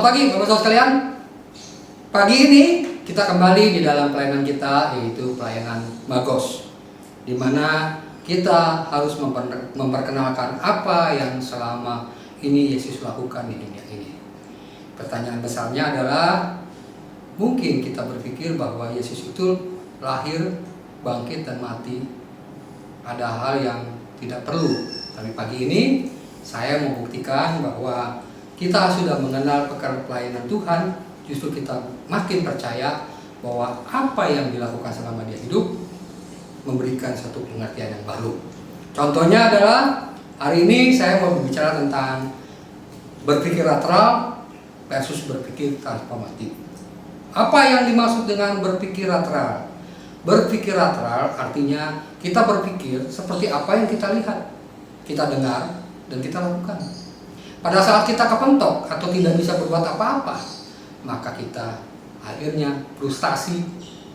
Selamat pagi Bapak-Ibu sekalian. Pagi ini kita kembali di dalam pelayanan kita, yaitu pelayanan Magos, di mana kita harus memperkenalkan apa yang selama ini Yesus lakukan di dunia ini. Pertanyaan besarnya adalah, mungkin kita berpikir bahwa Yesus itu lahir, bangkit, dan mati, ada hal yang tidak perlu. Tapi pagi ini saya membuktikan bahwa kita sudah mengenal pekerjaan pelayanan Tuhan, justru kita makin percaya bahwa apa yang dilakukan selama dia hidup memberikan satu pengertian yang baru. Contohnya adalah hari ini saya mau berbicara tentang berpikir lateral versus berpikir transformatif. Apa yang dimaksud dengan berpikir lateral? Berpikir lateral artinya kita berpikir seperti apa yang kita lihat, kita dengar, dan kita lakukan. Pada saat kita kepentok atau tidak bisa berbuat apa-apa, maka kita akhirnya frustasi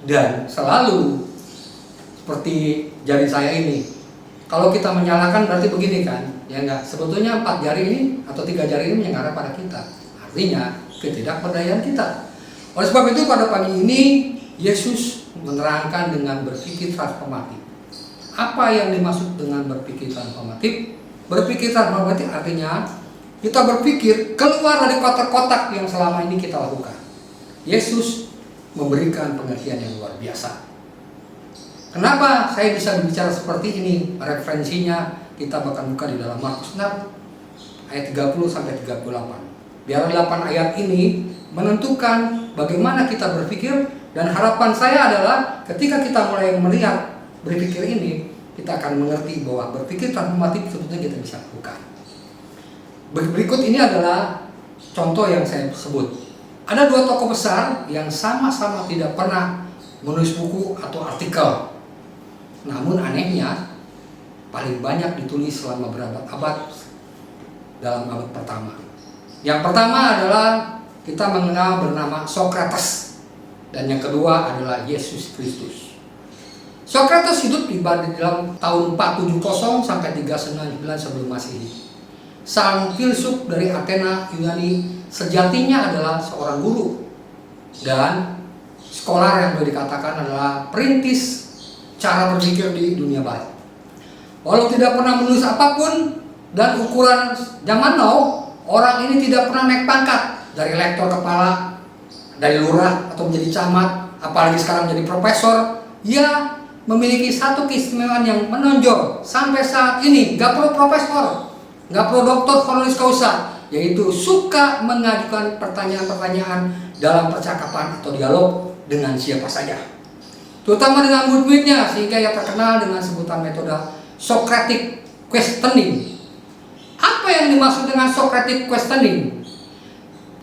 dan selalu seperti jari saya ini. Kalau kita menyalahkan berarti begini kan, ya enggak? Sebetulnya 4 jari ini atau 3 jari ini mengarah pada kita. Artinya ketidakberdayaan kita. Oleh sebab itu pada pagi ini Yesus menerangkan dengan berpikir transformatif. Apa yang dimaksud dengan berpikir transformatif? Berpikir transformatif artinya kita berpikir keluar dari kotak-kotak yang selama ini kita lakukan. Yesus memberikan pengertian yang luar biasa. Kenapa saya bisa bicara seperti ini? Referensinya kita bakal buka di dalam Markus 6 ayat 30 sampai 38. Biar 8 ayat ini menentukan bagaimana kita berpikir, dan harapan saya adalah ketika kita mulai melihat berpikir ini, kita akan mengerti bahwa berpikir transformatif sebetulnya kita bisa lakukan. Berikut ini adalah contoh yang saya sebut. Ada 2 tokoh besar yang sama-sama tidak pernah menulis buku atau artikel. Namun anehnya paling banyak ditulis selama berabad-abad dalam abad pertama. Yang pertama adalah kita mengenal bernama Socrates, dan yang kedua adalah Yesus Kristus. Socrates hidup di dalam tahun 470 sampai 399 sebelum Masehi. Sang filsuf dari Athena, Yunani, sejatinya adalah seorang guru dan scholar yang boleh dikatakan adalah perintis cara berpikir di dunia barat. Walau tidak pernah menulis apapun dan ukuran zaman now, orang ini tidak pernah naik pangkat dari lektor kepala, dari lurah atau menjadi camat, apalagi sekarang menjadi profesor. Ia memiliki satu keistimewaan yang menonjol sampai saat ini. Gak perlu profesor, gak perlu doktor honoris causa, yaitu suka mengajukan pertanyaan-pertanyaan dalam percakapan atau dialog dengan siapa saja, terutama dengan murid-muridnya, sehingga ia terkenal dengan sebutan metode Socratic questioning. Apa yang dimaksud dengan Socratic questioning?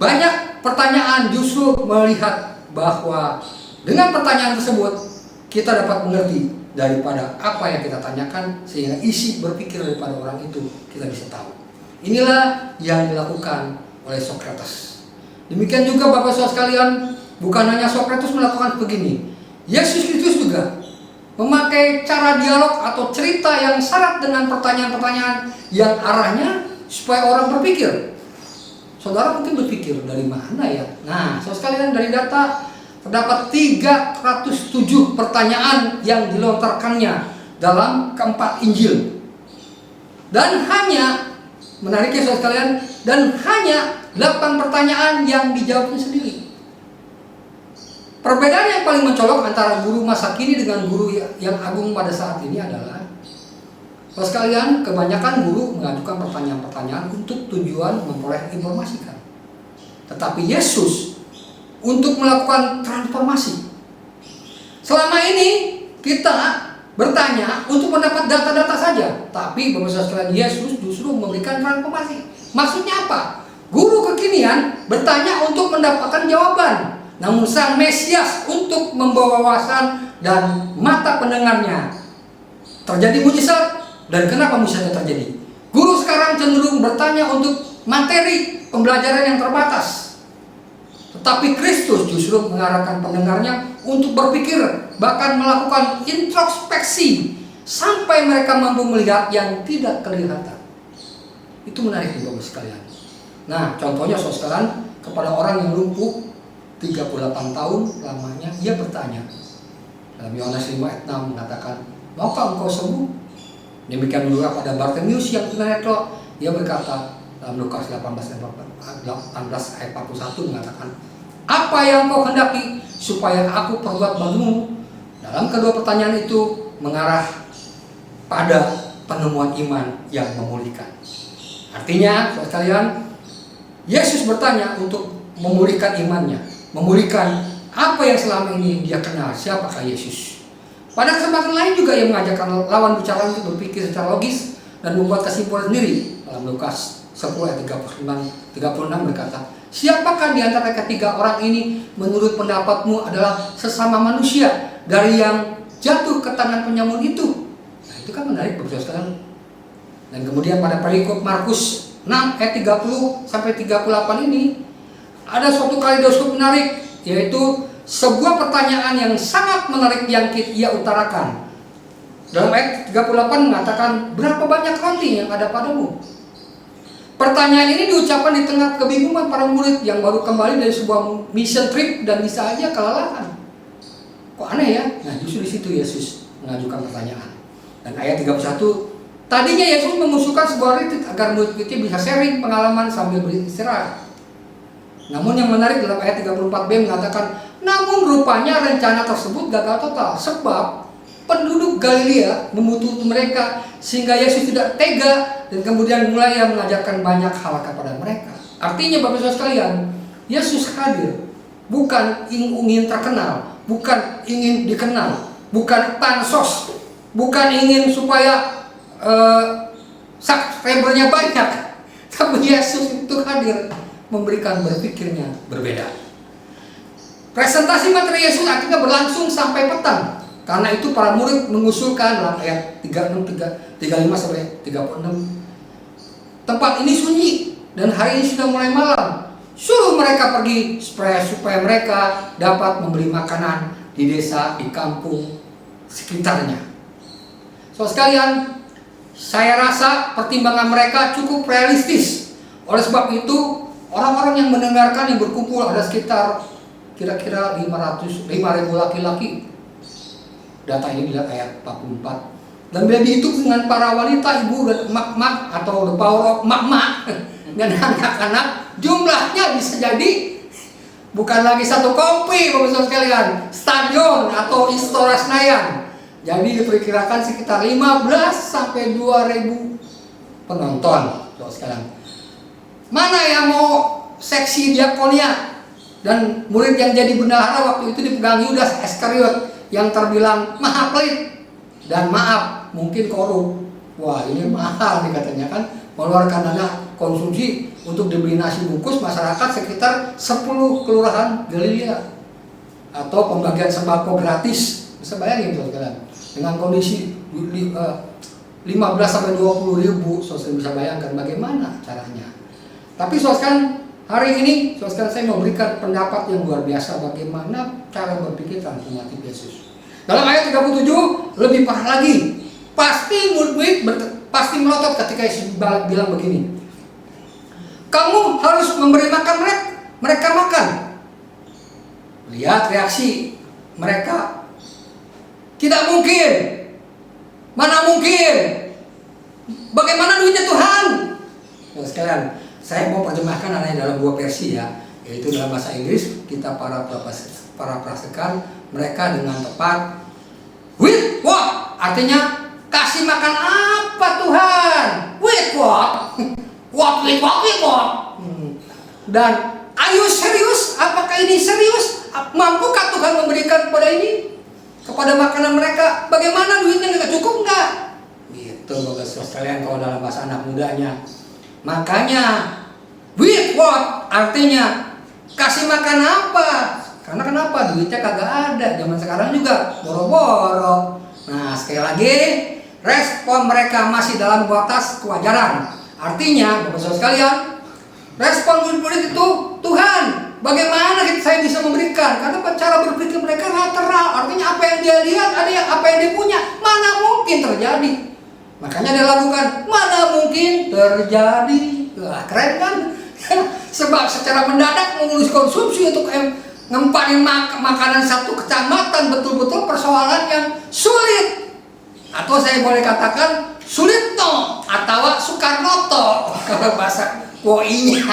Banyak pertanyaan justru melihat bahwa dengan pertanyaan tersebut kita dapat mengerti daripada apa yang kita tanyakan, sehingga isi berpikir daripada orang itu kita bisa tahu. Inilah yang dilakukan oleh Socrates. Demikian juga Bapak-Ibu sekalian, bukan hanya Socrates melakukan begini. Yesus Kristus juga memakai cara dialog atau cerita yang syarat dengan pertanyaan-pertanyaan yang arahnya supaya orang berpikir. Saudara mungkin berpikir dari mana ya? Nah, saudara sekalian, dari data terdapat 307 pertanyaan yang dilontarkannya dalam keempat Injil. Dan hanya, menariknya saudara sekalian, dan hanya 8 pertanyaan yang dijawabnya sendiri. Perbedaan yang paling mencolok antara guru masa kini dengan guru yang agung pada saat ini adalah, saudara sekalian, kebanyakan guru mengajukan pertanyaan-pertanyaan untuk tujuan memperoleh informasi kan. Tetapi Yesus untuk melakukan transformasi. Selama ini kita bertanya untuk mendapat data-data saja, tapi Bapak-Ibu sekalian, Yesus justru memberikan transformasi. Maksudnya apa? Guru kekinian bertanya untuk mendapatkan jawaban, namun Sang Mesias untuk membawa wawasan dan mata pendengarnya. Terjadi mujizat. Dan kenapa mujizatnya terjadi? Guru sekarang cenderung bertanya untuk materi pembelajaran yang terbatas. Tetapi Kristus justru mengarahkan pendengarnya untuk berpikir, bahkan melakukan introspeksi sampai mereka mampu melihat yang tidak kelihatan. Itu menarik Bapak sekalian. Nah, contohnya saudara sekalian, kepada orang yang lumpuh 38 tahun lamanya, ia bertanya. Dalam Yohanes 5 ayat 6 mengatakan, maukah engkau sembuh? Demikian juga pada Bartimeus yang tunanetra, ia berkata dalam Lukas 18 ayat 41 mengatakan, apa yang kau hendaki supaya aku perbuat bagimu? Dalam kedua pertanyaan itu mengarah pada penemuan iman yang memulihkan. Artinya, saudara sekalian, Yesus bertanya untuk memulihkan imannya, memulihkan apa yang selama ini dia kenal, siapakah Yesus. Pada kesempatan lain juga ia mengajarkan lawan bicara untuk berpikir secara logis dan membuat kesimpulan sendiri. Dalam Lukas 10 ayat 36 berkata, siapakah di antara ketiga orang ini menurut pendapatmu adalah sesama manusia dari yang jatuh ke tangan penyamun itu? Nah, itu kan menarik Bapak sekalian. Dan kemudian pada perikop Markus 6 ayat 30 sampai 38 ini ada suatu kaleidoskop menarik, yaitu sebuah pertanyaan yang sangat menarik yang ia utarakan. Dalam ayat 38 mengatakan, berapa banyak roti yang ada padamu? Pertanyaan ini diucapkan di tengah kebingungan para murid yang baru kembali dari sebuah mission trip dan bisa aja kelelahan. Kok aneh ya? Nah, justru di situ Yesus mengajukan pertanyaan. Dan ayat 31, tadinya Yesus mengusulkan sebuah retreat agar murid-muridnya bisa sharing pengalaman sambil beristirahat. Namun yang menarik dalam ayat 34b mengatakan, namun rupanya rencana tersebut gagal total sebab penduduk Galilea membutuhkan mereka sehingga Yesus tidak tega dan kemudian mulai mengajarkan banyak hal kepada mereka. Artinya Bapak Saudara sekalian, Yesus hadir bukan ingin terkenal, bukan ingin dikenal, bukan pansos, bukan ingin supaya subscribernya banyak, tapi Yesus itu hadir memberikan berpikirnya berbeda. Presentasi materi Yesus akhirnya berlangsung sampai petang. Karena itu para murid mengusulkan dalam ayat 35 sampai 36, tempat ini sunyi dan hari ini sudah mulai malam. Suruh mereka pergi supaya mereka dapat membeli makanan di desa, di kampung sekitarnya. So sekalian, saya rasa pertimbangan mereka cukup realistis. Oleh sebab itu, orang-orang yang mendengarkan yang berkumpul ada sekitar kira-kira 5.000 laki-laki. Data ini dilihat ayat 44. Dan bila dihitung dengan para wanita, ibu dan emak-emak atau the power of emak-emak dan anak-anak, jumlahnya bisa jadi bukan lagi satu kompi, Bapak sekalian, stadion atau Istora Senayan. Jadi diperkirakan sekitar 15 sampai 2.000 penonton, Bapak sekalian. Mana yang mau seksi diakonia? Dan murid yang jadi bendahara waktu itu dipegang Yudas Iskariot yang terbilang maha pelit dan maaf mungkin korup. Wah, ini mahal nih katanya kan, mengeluarkan dana konsumsi untuk dibeli nasi bungkus masyarakat sekitar 10 kelurahan Galilea atau pembagian sembako gratis. Bisa bayangin saudara, dengan kondisi 15 sampai 20 ribu, saudara bisa bayangkan bagaimana caranya. Tapi saudara, hari ini saudara, saya mau berikan pendapat yang luar biasa bagaimana cara berpikir tentang umat Yesus. Dalam ayat 37 lebih parah lagi. Pasti murid-murid pasti melotot ketika Yesus bilang begini, kamu harus memberi makan mereka makan. Lihat reaksi mereka. Tidak mungkin. Mana mungkin? Bagaimana duitnya Tuhan? Nah, sekalian, saya mau terjemahkan hanya dalam dua versi ya, yaitu dalam bahasa Inggris kita para prasekan mereka dengan tepat. With what? Artinya kasih makan apa Tuhan? With what? What? Dan ayo serius? Apakah ini serius? Mampukah Tuhan memberikan kepada ini? Kepada makanan mereka? Bagaimana duitnya nggak cukup nggak? Gitu Bapak sekalian kalau dalam bahasa anak mudanya. Makanya with what? Artinya kasih makan apa? Karena kenapa? Duitnya kagak ada. Zaman sekarang juga boro-boro. Nah, sekali lagi, respon mereka masih dalam batas kewajaran. Artinya, Bapak Saudara sekalian, respon murid-murid itu, Tuhan, bagaimana saya bisa memberikan? Karena cara berpikir mereka lateral. Artinya apa yang dia lihat, apa yang dia punya, mana mungkin terjadi. Makanya dia lakukan, mana mungkin terjadi. Wah, keren kan? Sebab secara mendadak mengurus konsumsi untuk ngempanin makanan satu kecamatan betul-betul persoalan yang sulit. Atau saya boleh katakan sulit no, atau Soekarnoto kalau bahasa KOI-nya.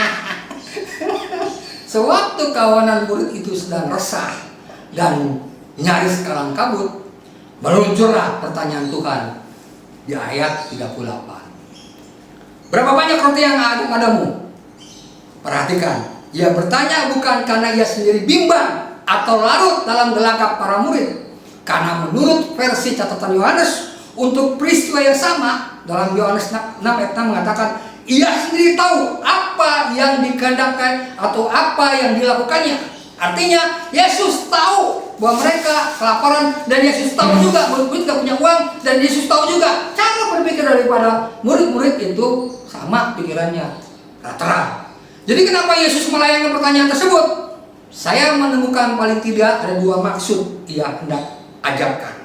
Sewaktu kawanan murid itu sedang resah dan nyaris kalang kabut, meluncurlah pertanyaan Tuhan di ayat 38. Berapa banyak roti yang ada padamu? Perhatikan, ia bertanya bukan karena ia sendiri bimbang atau larut dalam gelagap para murid. Karena menurut versi catatan Yohanes, untuk peristiwa yang sama, dalam Yohanes 6 ayat 6 mengatakan, ia sendiri tahu apa yang dikehendaki atau apa yang dilakukannya. Artinya, Yesus tahu bahwa mereka kelaparan, dan Yesus tahu juga murid-murid tidak punya uang, dan Yesus tahu juga cara berpikir daripada murid-murid itu sama pikirannya, rata-rata. Jadi kenapa Yesus melayangkan pertanyaan tersebut? Saya menemukan paling tidak ada dua maksud ia hendak ajarkan.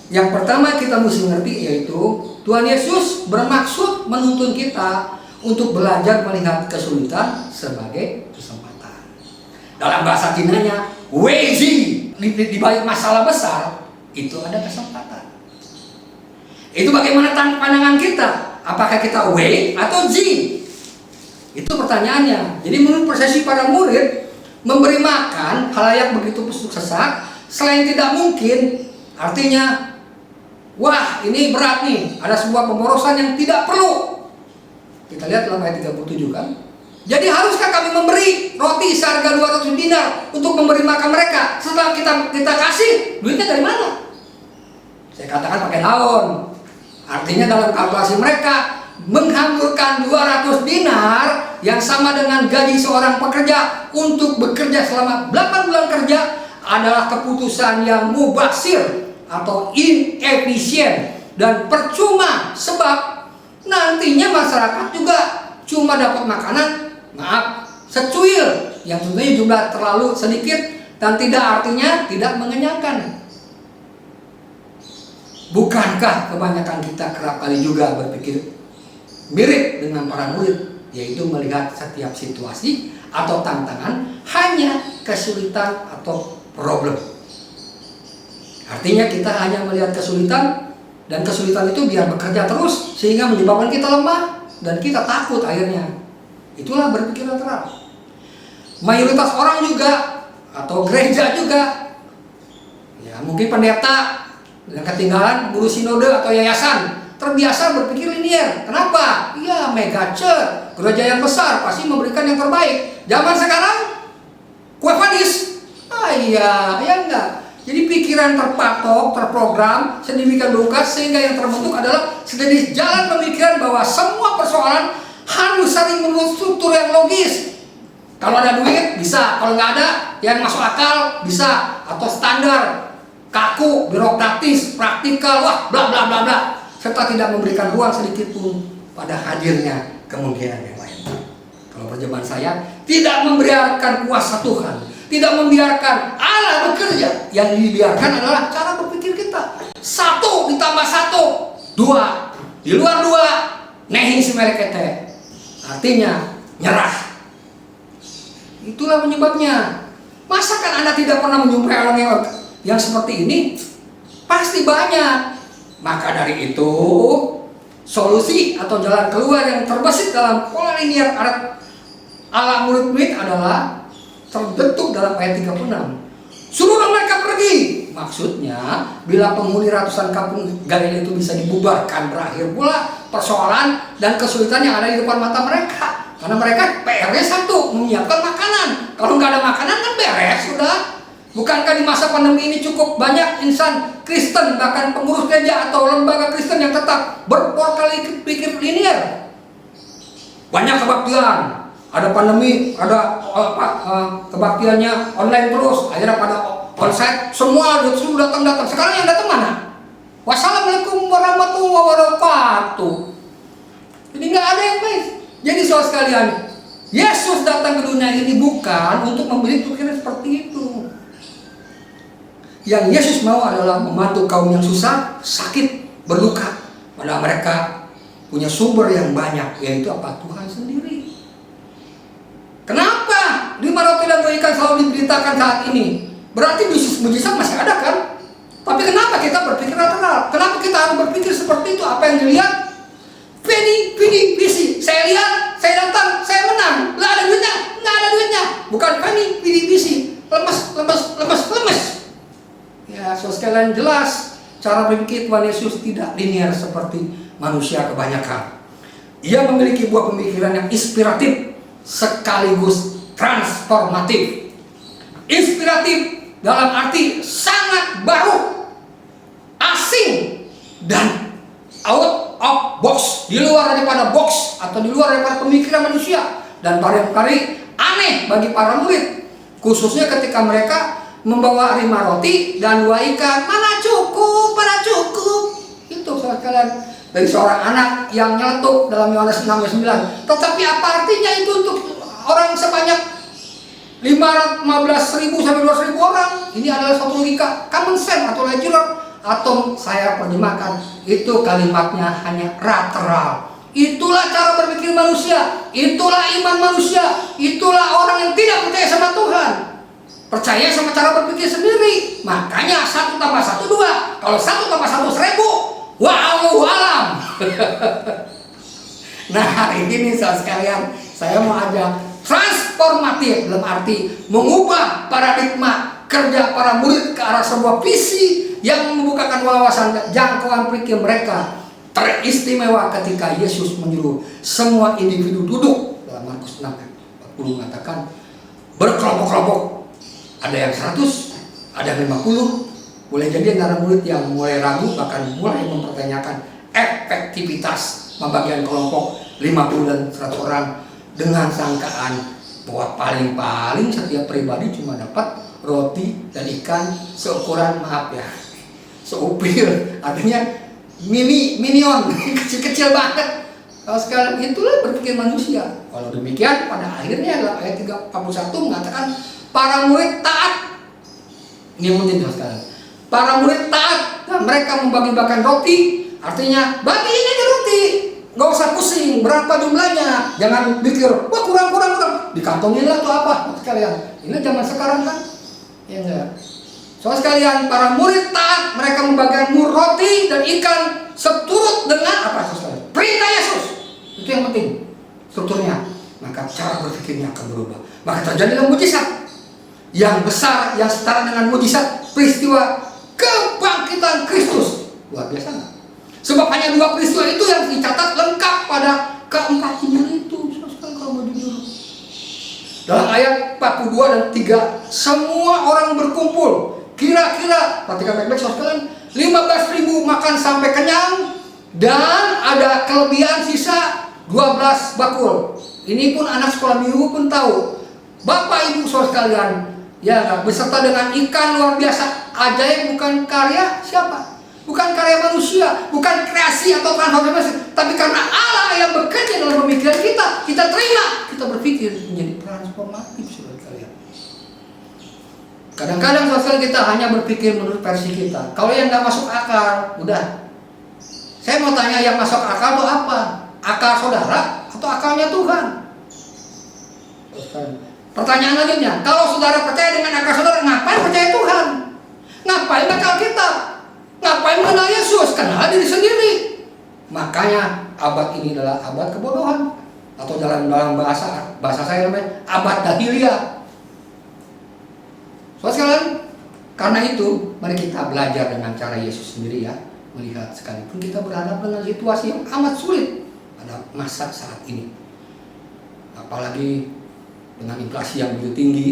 Yang pertama kita mesti ngerti, yaitu Tuhan Yesus bermaksud menuntun kita untuk belajar melihat kesulitan sebagai kesempatan. Dalam bahasa Cina-nya, Weiji, di balik masalah besar itu ada kesempatan. Itu bagaimana pandangan kita? Apakah kita Wei atau Ji? Itu pertanyaannya. Jadi menurut persepsi para murid, memberi makan halayak begitu sesak, selain tidak mungkin, artinya wah, ini berat nih, ada sebuah pemborosan yang tidak perlu. Kita lihat dalam ayat 37 kan. Jadi haruskah kami memberi roti seharga 200 dinar untuk memberi makan mereka? Setelah kita kasih, duitnya dari mana? Saya katakan pakai daun. Artinya dalam kalkulasi mereka, menghamburkan 200 dinar yang sama dengan gaji seorang pekerja untuk bekerja selama 8 bulan kerja adalah keputusan yang mubazir atau inefisien dan percuma, sebab nantinya masyarakat juga cuma dapat makanan, maaf, secuil yang tentunya jumlah terlalu sedikit dan tidak artinya tidak mengenyangkan. Bukankah kebanyakan kita kerap kali juga berpikir mirip dengan para murid, yaitu melihat setiap situasi atau tantangan hanya kesulitan atau problem. Artinya kita hanya melihat kesulitan, dan kesulitan itu biar bekerja terus sehingga menyebabkan kita lemah dan kita takut akhirnya. Itulah berpikir lateral. Mayoritas orang juga atau gereja juga, ya mungkin pendeta yang ketinggalan guru sinode atau yayasan terbiasa berpikir linier. Kenapa? Ya mega church, gereja yang besar pasti memberikan yang terbaik. Zaman sekarang kue padis, ya enggak. Jadi pikiran terpatok, terprogram sedemikian rupa sehingga yang terbentuk adalah sejenis jalan pemikiran bahwa semua persoalan harus saling menurut struktur yang logis. Kalau ada duit bisa, kalau nggak ada yang masuk akal bisa, atau standar, kaku, birokratis, praktikal, wah bla bla bla bla, serta tidak memberikan ruang sedikit pun pada hadirnya kemungkinan yang lain. Kalau perjaman saya tidak membiarkan kuasa Tuhan, tidak membiarkan Allah bekerja. Yang dibiarkan adalah cara berpikir kita. 1 ditambah 1, 2. Di luar 2, nehi simelekete. Artinya nyerah. Itulah penyebabnya. Masa kan Anda tidak pernah menjumpai orang yang seperti ini? Pasti banyak. Maka dari itu, solusi atau jalan keluar yang terbesit dalam pola linier ala murid-murid adalah terbentuk dalam ayat 36. Suruhlah mereka pergi. Maksudnya, bila penghuni ratusan kampung Galilea itu bisa dibubarkan, berakhir pula persoalan dan kesulitan yang ada di depan mata mereka. Karena mereka PR-nya satu, menyiapkan makanan. Kalau nggak ada makanan kan beres sudah. Bukankah di masa pandemi ini cukup banyak insan Kristen, bahkan pengurus gereja atau lembaga Kristen yang tetap berpola pikir linier? Banyak kebaktian. Ada pandemi, ada kebaktiannya online terus, akhirnya pada onsite, semua sudah datang. Sekarang yang datang mana? Wassalamualaikum warahmatullahi wabarakatuh. Jadi nggak ada yang baik. Jadi saudara sekalian, Yesus datang ke dunia ini bukan untuk memberi pikiran seperti itu. Yang Yesus mau adalah membantu kaum yang susah, sakit, berluka, padahal mereka punya sumber yang banyak, yaitu apa? Tuhan sendiri. Kenapa 5 roti dan 2 ikan selalu diberitakan saat ini? Berarti mujizat masih ada kan? Tapi kenapa kita berpikir lateral? Kenapa kita harus berpikir seperti itu? Apa yang dilihat? Penny, visi. Saya lihat, saya datang, saya menang. Nggak ada duitnya, nggak ada duitnya. Bukan penny, visi. Lemes. Ya, so sekalian jelas cara berpikir Tuhan Yesus tidak linear seperti manusia kebanyakan. Ia memiliki buah pemikiran yang inspiratif sekaligus transformatif. Inspiratif dalam arti sangat baru, asing, dan out of box, di luar daripada box atau di luar daripada pemikiran manusia, dan barangkali aneh bagi para murid, khususnya ketika mereka membawa 5 roti dan 2 ikan. Mana cukup. Itu sekalian dari seorang anak yang nyeletuk dalam Yohanes 6 ayat 9. Tetapi apa artinya itu untuk orang sebanyak 15.000 sampai 200.000 orang? Ini adalah suatu logika common sense atau logical, atau saya terjemahkan itu kalimatnya hanya lateral. Itulah cara berpikir manusia, itulah iman manusia, itulah orang yang tidak percaya sama Tuhan. Percaya sama cara berpikir sendiri. Makanya 1 tambah 1 2. Kalau 1 tambah 1 1000. Wallahu alam. Nah, hari ini saudara sekalian, saya mau ajak transformatif dalam arti mengubah paradigma kerja para murid ke arah sebuah visi yang membukakan wawasan dan jangkauan pikir mereka. Teristimewa ketika Yesus menyuruh semua individu duduk. Dalam Markus 6 ayat 40 mengatakan berkelompok-kelompok. Ada yang 100, ada yang 50. Boleh jadi antara murid yang mulai ragu, bahkan mulai mempertanyakan efektivitas pembagian kelompok 50 dan 100 orang dengan sangkaan bahwa paling-paling setiap pribadi cuma dapat roti dan ikan seukuran, maaf ya, seupil, artinya minion, kecil-kecil banget. Kalau sekalian itulah berpikir manusia. Kalau demikian, pada akhirnya dalam ayat 41 mengatakan para murid taat. Ini penting sekali. Para murid taat dan mereka membagi-bagikan roti. Artinya bagiin aja roti, nggak usah pusing berapa jumlahnya. Jangan pikir wah kurang. Dikantongin lah tuh apa sekalian. Ini zaman sekarang kan, ya enggak. Soal sekalian, para murid taat, mereka membagikan roti dan ikan seturut dengan apa sekalian? Perintah Yesus. Itu yang penting strukturnya. Maka cara berpikirnya akan berubah. Maka terjadilah mujizat yang besar, yang setara dengan mujizat peristiwa kebangkitan Kristus. Luar biasa nggak? Sebab hanya 2 peristiwa itu yang dicatat lengkap pada keempat Injil itu. Kalau mau jujur, dalam ayat 42 dan 3, semua orang berkumpul. Kira-kira, perhatikan baik-baik sekalian, 15.000 makan sampai kenyang, dan ada kelebihan sisa 12 bakul. Ini pun anak sekolah minggu pun tahu. Bapak ibu saudara sekalian, ya, beserta dengan ikan luar biasa, ajaib, bukan karya siapa? Bukan karya manusia, bukan kreasi atau transformasi, tapi karena Allah yang bekerja dalam pemikiran kita terima, kita berpikir menjadi transformatif, saudara sekalian. Kadang-kadang saudara kita hanya berpikir menurut versi kita. Kalau yang nggak masuk akal, udah. Saya mau tanya, yang masuk akal itu apa? Akal saudara atau akalnya Tuhan? Pertanyaan selanjutnya, kalau saudara percaya dengan akal saudara, ngapain percaya Tuhan? Ngapain baca Alkitab? Ngapain mengenal Yesus? Kenal diri sendiri. Makanya abad ini adalah abad kebodohan, atau dalam bahasa saya namanya abad dahiliyah. Soalnya sekalian, karena itu mari kita belajar dengan cara Yesus sendiri ya, melihat sekalipun kita berhadapan dengan situasi yang amat sulit pada masa saat ini, apalagi dengan inflasi yang begitu tinggi,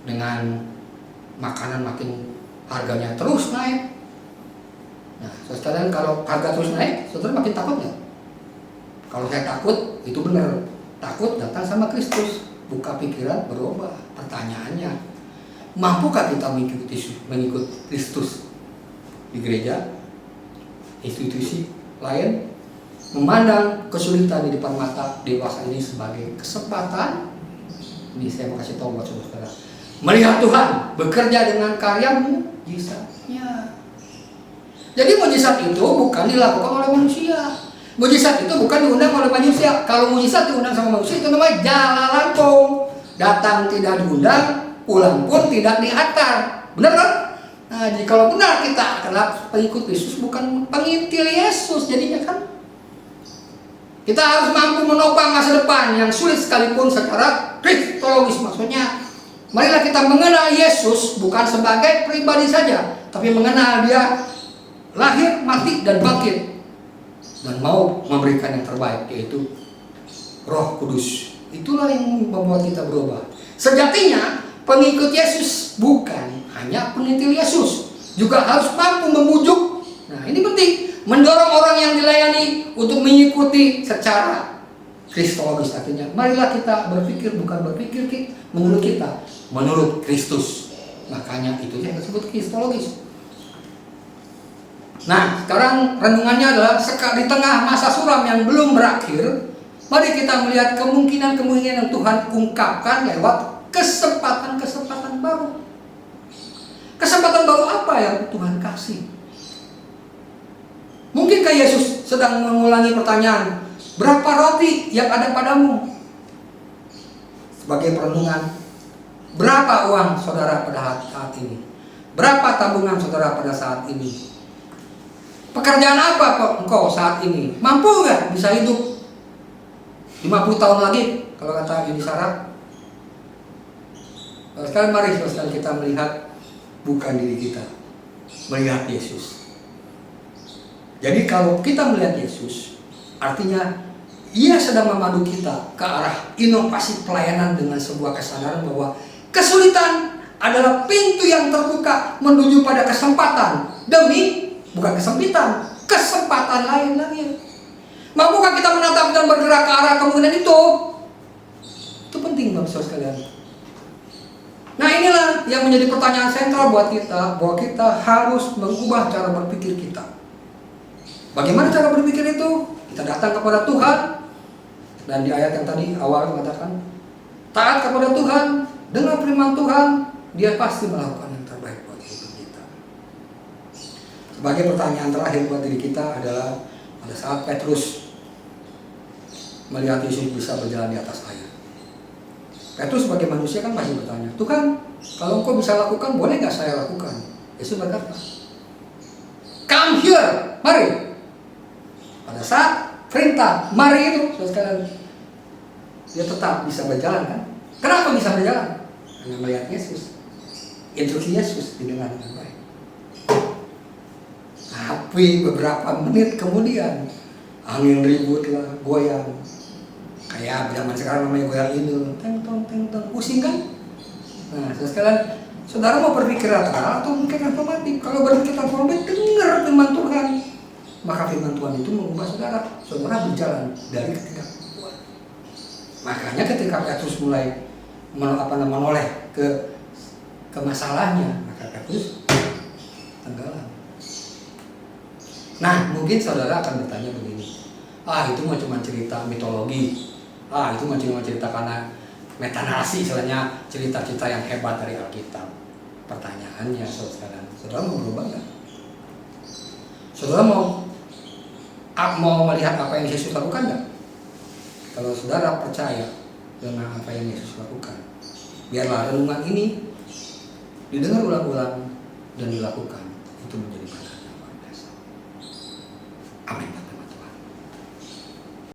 dengan makanan makin harganya terus naik. Nah, saudara, kalau harga terus naik, saudara makin takut nggak? Kalau saya takut, itu benar. Takut datang sama Kristus, buka pikiran, berubah. Pertanyaannya, mampukah kita mengikut Kristus di gereja, institusi lain, memandang kesulitan di depan mata dewasa ini sebagai kesempatan? Ini saya mau kasih tahu buat saudara. Melihat Tuhan bekerja dengan karya mujizatnya. Jadi mujizat itu bukan dilakukan oleh manusia. Mujizat itu bukan diundang oleh manusia. Kalau mujizat diundang sama manusia itu namanya jala lampung. Datang tidak diundang, pulang pun tidak diantar. Benar kan? Nah, jadi kalau benar kita adalah pengikut Yesus, bukan pengintil Yesus jadinya kan. Kita harus mampu menopang masa depan yang sulit sekalipun secara kristologis. Maksudnya, marilah kita mengenal Yesus bukan sebagai pribadi saja, tapi mengenal Dia lahir, mati, dan bangkit, dan mau memberikan yang terbaik, yaitu Roh Kudus. Itulah yang membuat kita berubah. Sejatinya pengikut Yesus bukan hanya pengintil Yesus, juga harus mampu memujuk. Nah, ini penting, mendorong orang yang dilayani untuk mengikuti secara kristologis. Artinya, marilah kita berpikir bukan berpikir menurut kita, menurut Kristus. Makanya itu yang disebut kristologis. Nah, sekarang renungannya adalah di tengah masa suram yang belum berakhir, mari kita melihat kemungkinan-kemungkinan yang Tuhan ungkapkan lewat kesempatan-kesempatan baru. Kesempatan baru apa yang Tuhan kasih? Mungkinkah Yesus sedang mengulangi pertanyaan, berapa roti yang ada padamu? Sebagai perenungan, berapa uang saudara pada saat ini? Berapa tabungan saudara pada saat ini? Pekerjaan apa kok engkau saat ini? Mampu nggak bisa hidup 50 tahun lagi? Kalau kata Yuni Sarah. Sekarang mari kita melihat bukan diri kita, melihat Yesus. Jadi kalau kita melihat Yesus, artinya Ia sedang memandu kita ke arah inovasi pelayanan dengan sebuah kesadaran bahwa kesulitan adalah pintu yang terbuka menuju pada kesempatan demi bukan kesempitan, kesempatan lain lagi. Mampukah kita menatap dan bergerak ke arah kemungkinan itu? Itu penting Bapak sekalian. Nah, inilah yang menjadi pertanyaan sentral buat kita, bahwa kita harus mengubah cara berpikir kita. Bagaimana cara berpikir itu? Kita datang kepada Tuhan, dan di ayat yang tadi awal mengatakan, taat kepada Tuhan, dengar firman Tuhan, Dia pasti melakukan yang terbaik buat hidup kita. Sebagai pertanyaan terakhir buat diri kita adalah pada saat Petrus melihat Yesus bisa berjalan di atas air. Petrus sebagai manusia kan masih bertanya, Tuhan, kalau Engkau bisa lakukan, boleh nggak saya lakukan? Yesus berkata, come here, mari. Pada saat perintah, mari itu, sekalian, dia tetap bisa berjalan kan? Kenapa bisa berjalan? Karena melihat Yesus, instruksi Yesus didengar dengan baik. Tapi beberapa menit kemudian, angin ribut lah, goyang. Kayak zaman sekarang namanya goyang ini, teng tong, pusing kan? Nah, sekalian, saudara mau berpikir netral atau mungkin reformatif? Kalau berpikir reformatif, dengar firman Tuhan. Maka firman Tuhan itu mengubah saudara. Saudara berjalan dari ketidakmampuan. Makanya ketika Petrus mulai menoleh ke masalahnya, maka Petrus tenggelam. Nah, mungkin saudara akan bertanya begini, itu cuma cerita mitologi. Itu cuma cerita karena metanarasi, istilahnya cerita-cerita yang hebat dari Alkitab. Pertanyaannya, saudara mau berubah nggak? Saudara mau melihat apa yang Yesus lakukan nggak? Kalau saudara percaya dengan apa yang Yesus lakukan, biarlah renungan ini didengar ulang-ulang dan dilakukan. Itu menjadi berkat.